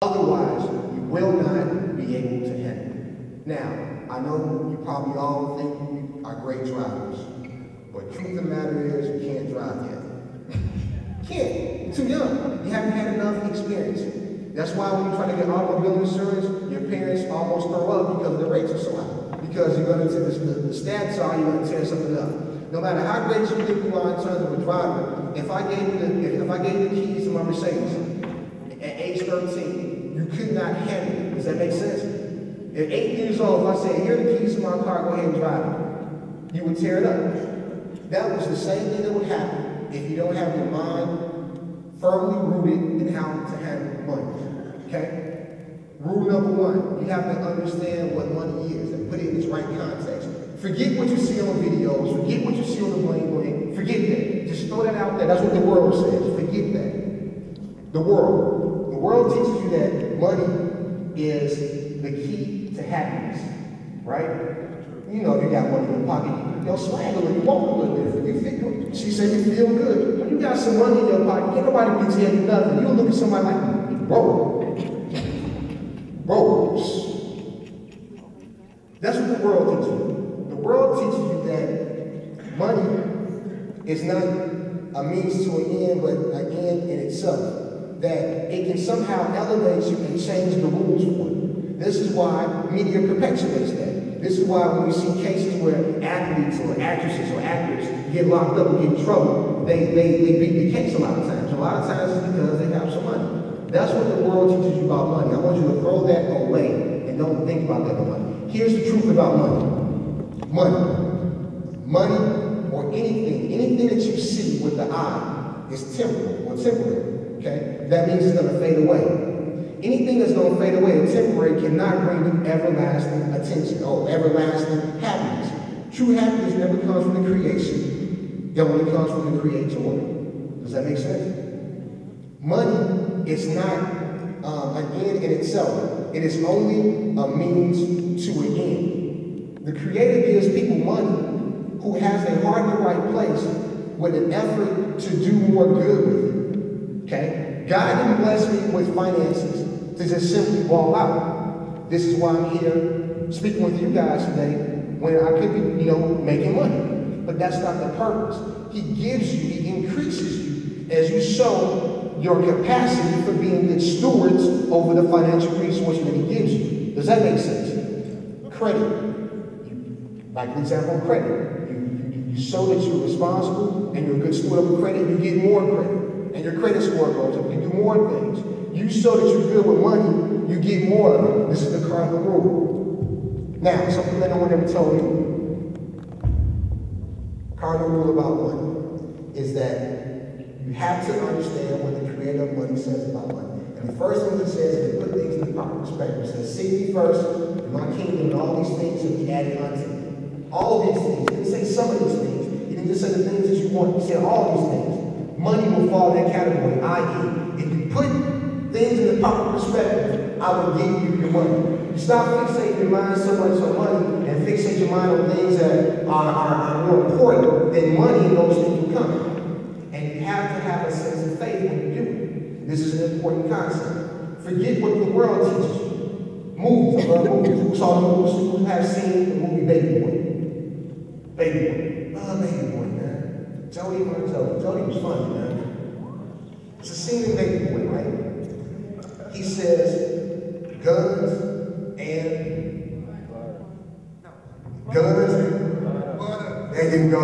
Otherwise, you will not be able to handle it. Now, I know you probably all think you are great drivers, but truth of the matter is you can't drive yet. Can't. You're too young. You haven't had enough experience. That's why when you try to get automobile insurance, your parents almost throw up because the rates are so high. Because you're going to the stats are you're going to tear something up. No matter how great you think you are in terms of a driver, if I gave you the keys to my Mercedes at age 13, you could not handle it. Does that make sense? At 8 years old, if I said, here are the keys to my car, go ahead and drive it, you would tear it up. That was the same thing that would happen if you don't have your mind firmly rooted in how to handle money. Okay? Rule number one, you have to understand what money is and put it in its right context. Forget what you see on videos, forget what you see on the bling bling, forget that. Just throw that out there. That's what the world says. Forget that. The world teaches you that money is the key to happiness, right? You know, if you got money in your pocket, you'll swag a little, you walk a little bit. You feel, she said you feel good. When you got some money in your pocket, can't nobody be telling you nothing. You don't look at somebody like, bro. That's what the world teaches you. The world teaches you that money is not a means to an end, but an end in itself. That it can somehow elevate you and change the rules for you. This is why media perpetuates that. This is why when we see cases where athletes or actresses or actors get locked up and get in trouble, they beat the case a lot of times. A lot of times it's because they have some money. That's what the world teaches you about money. I want you to throw that away and don't think about that money. Here's the truth about money. Money or anything that you see with the eye is temporal or temporary, okay? That means it's gonna fade away. Anything that's gonna fade away or temporary cannot bring you everlasting attention or everlasting happiness. True happiness never comes from the creation. It only comes from the Creator. Does that make sense? Money is not an end in itself. It is only a means to an end. The Creator gives people money who has their heart in the right place with an effort to do more good with it. Okay? God didn't bless me with finances to just simply ball out. This is why I'm here speaking with you guys today when I could be, making money. But that's not the purpose. He gives you, He increases you as you show your capacity for being good stewards over the financial resources that He gives you. Does that make sense? Credit. Like the example of credit. You show that you're responsible and you're a good steward over credit, you get more credit. And your credit score goes up, you do more things. You show that you're good with money, you get more of it. This is the cardinal rule. Now, something that no one ever told me. Cardinal rule about money is that you have to understand what the Creator of money says about money. And the first thing He says is to put things in the proper perspective. He says, seek me first, and my kingdom, and all these things will be added unto you. All these things. He didn't say some of these things. He didn't just say the things that you want. He said all these things. Money will fall in that category, i.e., if you put things in the proper perspective, I will give you your money. You stop fixating your mind so much on money and fixate your mind on things that are more important than money, and those things will come. And you have to have a sense of faith when you do it. This is an important concept. Forget what the world teaches you. Movies. I love movies. Who saw the movies? Who have seen the movie Baby Boy? Baby Boy. Oh, Baby Boy, man. Jody was funny, man. It's a scene in Baby Boy, right? He says, guns and butter. There you go.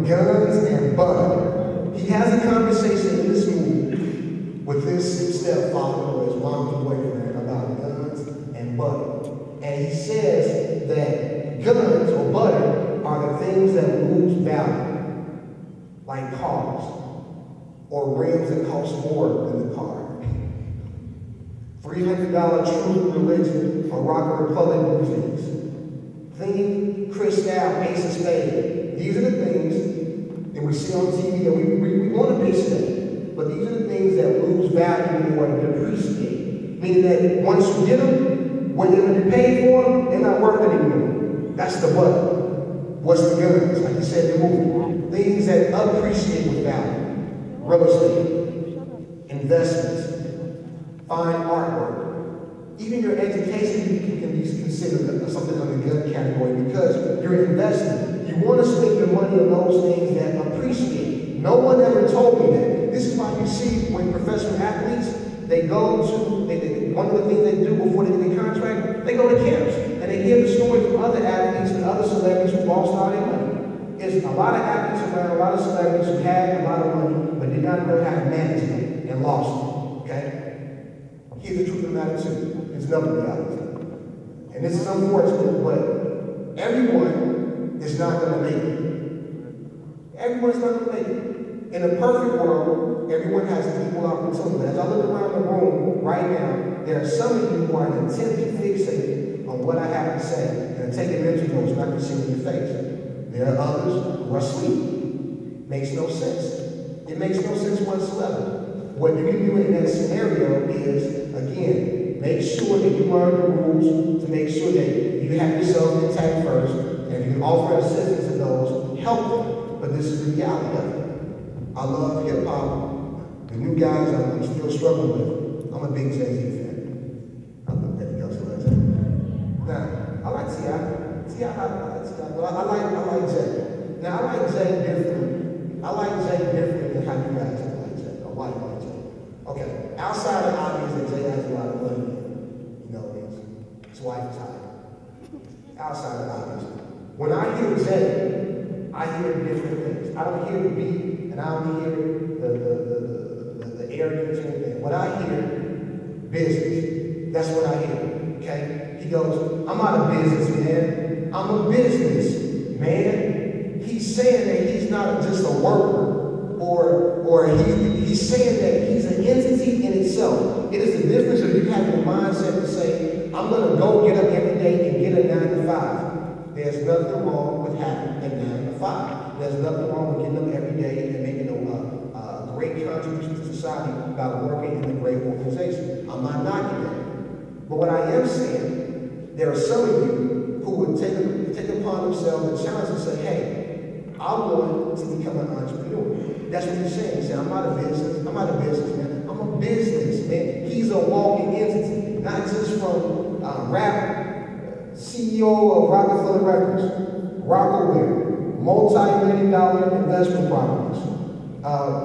Guns and butter. He has a conversation in this movie with his stepfather or his mom's boyfriend about guns and butter. And he says that guns or butter are the things that lose value, like cars, or rims that cost more than the car. $300 True Religion or Rock Republic movies. Think Crystal, Ace of Spades. These are the things that we see on TV that we want to appreciate, but these are the things that lose value or depreciate. Meaning that once you get them, when you're going to be paid for them, they're not worth it anymore. That's the butter. What's the guns? Like you said in the movie. Things that appreciate with value. Real estate, investments, fine artwork, Even your education can be considered something under the gun category because you're investing. You want to spend your money on those things that appreciate. No one ever told me that. This is why you see when professional athletes, they go to, one of the things they do before they get a contract, they go to camps and they hear the stories of other athletes and other celebrities who lost all their money. There's a lot of athletes around, a lot of celebrities who had a lot of money, but did not know how to manage it and lost it, okay? Here's the truth of the matter too. It's another reality. And this is unfortunate, but everyone is not going to make it. Everyone's not going to make it. In a perfect world, everyone has an equal opportunity. But as I look around the room right now, there are some of you who are intently fixated on what I have to say and taking mental notes and I can see in your face. There are others who are asleep. Makes no sense. It makes no sense whatsoever. What you can do in that scenario is, again, make sure that you learn the rules to make sure that you have yourself intact first, and if you can offer assistance to those, help them. But this is the reality of it. I love hip-hop. The new guys I'm still struggling with. I'm a big Jay-Z fan. I love that else what I say. Now, I like T.I. I like T.I., but I like Jay. Now, I like Jay differently. I like Jay differently than how you guys like Jay, or why you like Jay. Okay, outside of the obvious that Jay has a lot of money, you know, his wife is high. Outside of the obvious. When I hear Jay, I hear different things. I don't hear the beat, and I don't hear the arrogance or anything. What I hear, business. That's what I hear, okay? He goes, I'm not a businessman. I'm a business man. He's saying that he's not just a worker, or he's saying that he's an entity in itself. It is the difference of you having a mindset to say, I'm going to go get up every day and get a 9 to 5. There's nothing wrong with having a 9 to 5. There's nothing wrong with getting up every day and making a great contribution to society by working in a great organization. I'm not knocking that. But what I am saying, there are some of you who would take upon themselves the challenge and say, hey, I want to become an entrepreneur. That's what he's saying. He said, I'm not a businessman. I'm a businessman. He's a walking entity, not just from CEO of Rockefeller Records, Rockaware, multi-million-dollar investment properties.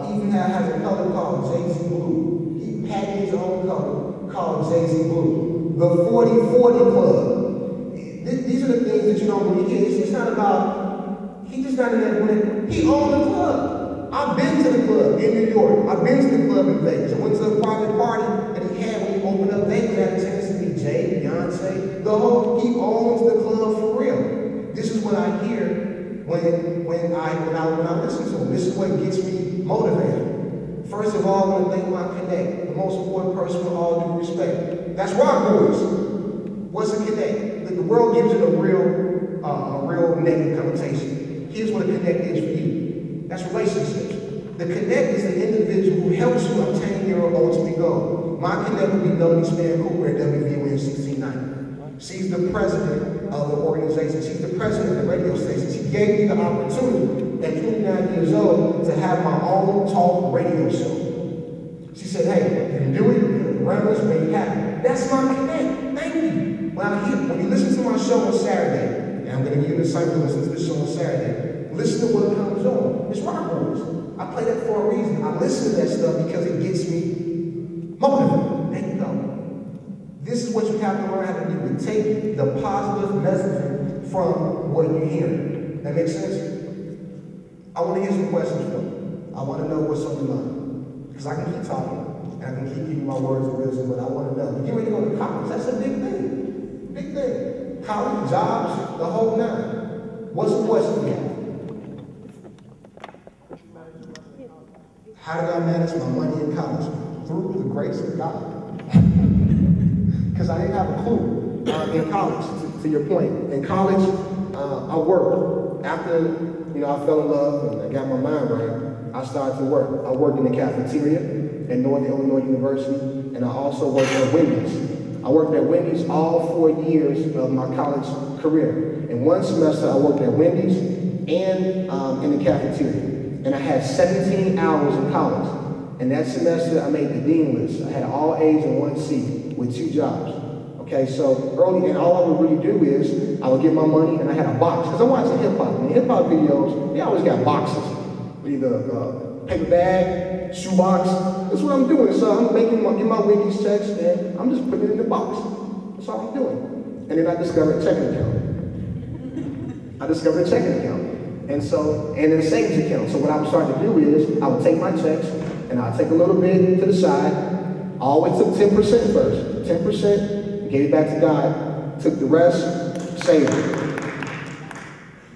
He even has a color called Jay-Z Blue. He patented his own color called Jay-Z Blue. The 40-40 Club. These are the things that you don't really hear. It's not about, he's just not in that way. He owned the club. I've been to the club in New York. I've been to the club in Vegas. I went to a private party that he had when he opened up Vegas. Had a chance to meet Jay, Beyonce, he owns the club for real. This is what I hear when I listen to him. This is what gets me motivated. First of all, I want to thank my connect, the most important person with all due respect. That's Rock Boys. What's a connect? The world gives it a real negative connotation. Here's what a connect is for you. That's relationships. The connect is the individual who helps you obtain your ultimate goal. My connect would be Melody Span Cooper at WVON 1690. She's the president of the organization. She's the president of the radio station. She gave me the opportunity at 29 years old to have my own talk radio show. She said, hey, you can do it, run this, make it happen. That's my connect. Thank you. When you listen to my show on Saturday, and I'm going to give you the assignment to listen to this show on Saturday, listen to what comes on. It's Rock Boys. I play that for a reason. I listen to that stuff because it gets me motivated. There you go. This is what you have to learn how to do, to take the positive messaging from what you hear. That makes sense? I want to hear some questions from you. I want to know what's on your mind. Because I can keep talking, and I can keep giving my words of wisdom, but I want to know. You get ready to go to college. That's a big thing. Big thing. College, jobs, the whole nine. What's the question you have? How did I manage my money in college? Through the grace of God. Because I didn't have a clue in college, to your point. In college, I worked. After I fell in love and I got my mind right, I started to work. I worked in the cafeteria at Northern Illinois University, and I also worked at Wendy's. I worked at Wendy's all 4 years of my college career. In one semester, I worked at Wendy's and in the cafeteria. And I had 17 hours in college. And that semester, I made the dean list. I had all A's and 1 C with 2 jobs. Okay, so early, and all I would really do is, I would get my money and I had a box, because I'm watching hip-hop, and hip-hop videos, they always got boxes. Either paper bag, shoebox, that's what I'm doing. So I'm getting my Wendy's checks, and I'm just putting it in the box. That's all I'm doing. And then I discovered a checking account. I discovered a checking account. And then a savings account. So what I would start to do is, I would take my checks, and I'd take a little bit to the side. I always took 10% first. 10%, gave it back to God, took the rest, saved it.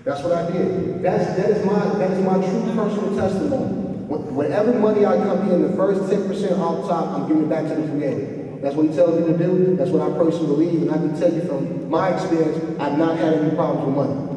That's what I did. That is my true personal testimony. Whatever money I come in, the first 10% off top, I'm giving it back to the Creator. That's what He tells me to do. That's what I personally believe. And I can tell you from my experience, I've not had any problems with money.